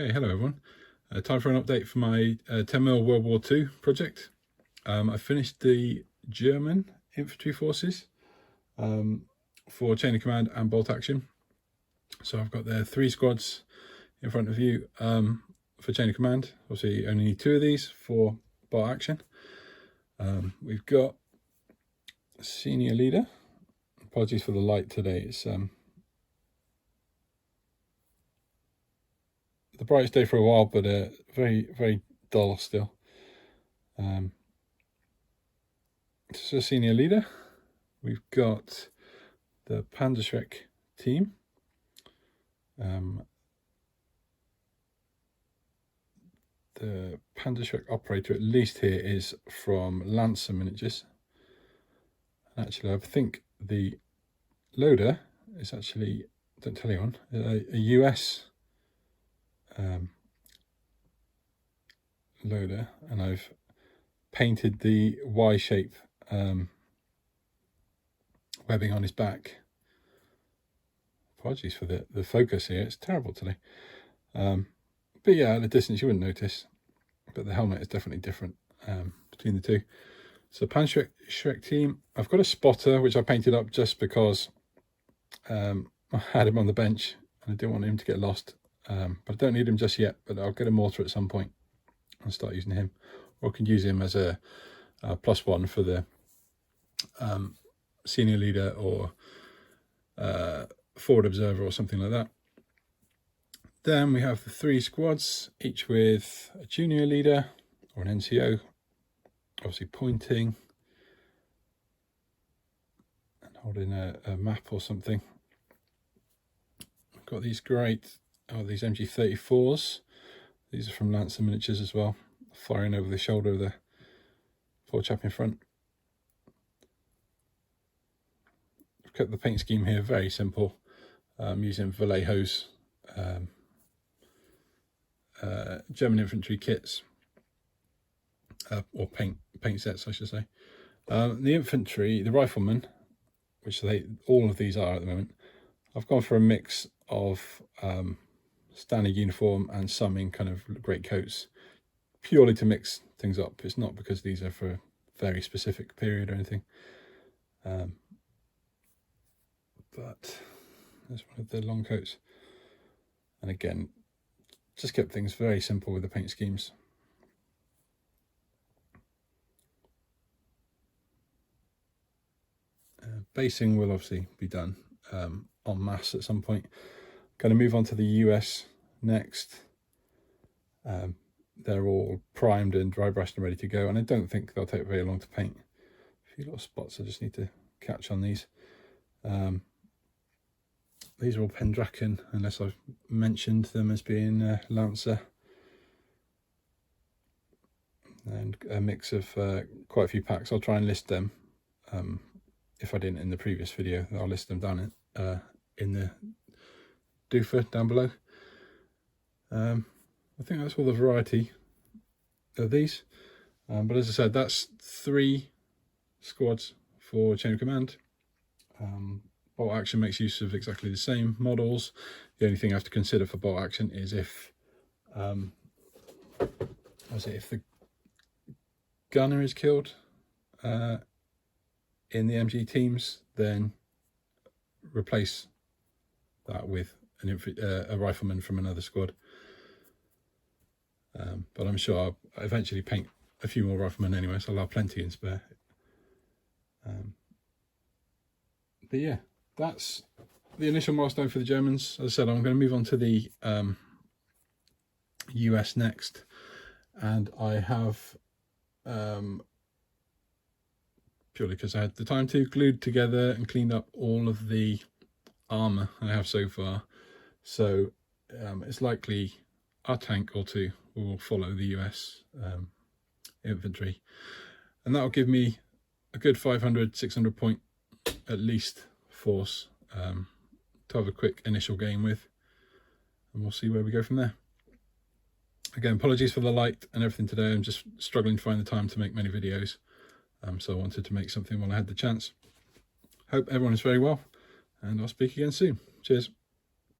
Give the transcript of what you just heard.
Okay, hello everyone. Time for an update for my 10mm World War II project. I finished the German infantry forces for chain of command and bolt action. So I've got the 3 squads in front of you for chain of command. Obviously only need 2 of these for bolt action. We've got senior leader. Apologies for the light today. It's the brightest day for a while, but very dull still. This is a senior leader. We've got the Panzerschreck team. The Panzerschreck operator, at least here, is from Lancer Miniatures. Actually, I think the loader is actually, don't tell you on, a US loader, and I've painted the Y-shape webbing on his back. Apologies for the focus here, it's terrible today. But yeah, at a distance you wouldn't notice, but the helmet is definitely different between the two. So Panzerschreck team, I've got a spotter which I painted up just because I had him on the bench and I didn't want him to get lost. But I don't need him just yet, but I'll get a mortar at some point and start using him, or I can use him as a +1 for the senior leader or forward observer or something like that. Then we have the 3 squads, each with a junior leader or an NCO, obviously pointing and holding a map or something. We've got these great, these MG34s. These are from Lancer Miniatures as well, firing over the shoulder of the poor chap in front. I've kept the paint scheme here very simple, using Vallejo's German infantry kits, or paint sets I should say. The infantry, the riflemen, which all of these are at the moment, I've gone for a mix of standard uniform and some in kind of great coats, purely to mix things up. It's not because these are for a very specific period or anything. But there's one of the long coats, and again, just kept things very simple with the paint schemes. Basing will obviously be done en masse at some point. Going to move on to the US next. They're all primed and dry brushed and ready to go, and I don't think they'll take very long to paint. A few little spots I just need to catch on these. These are all Pendraken, unless I've mentioned them as being Lancer. And a mix of quite a few packs. I'll try and list them. If I didn't in the previous video, I'll list them down in the doofer down below. I think that's all the variety of these. But as I said, that's 3 squads for chain of command. Bolt action makes use of exactly the same models. The only thing I have to consider for bolt action is if the gunner is killed in the MG teams, then replace that with a rifleman from another squad. But I'm sure I'll eventually paint a few more riflemen anyway, so I'll have plenty in spare. But yeah, that's the initial milestone for the Germans. As I said, I'm going to move on to the US next, and I have, purely because I had the time to, glued together and cleaned up all of the armour I have so far. So it's likely a tank or 2 will follow the US infantry, and that will give me a good 500-600 point at least force to have a quick initial game with, and we'll see where we go from there. Again, apologies for the light and everything today. I'm just struggling to find the time to make many videos, so I wanted to make something while I had the chance. Hope everyone is very well, and I'll speak again soon. Cheers.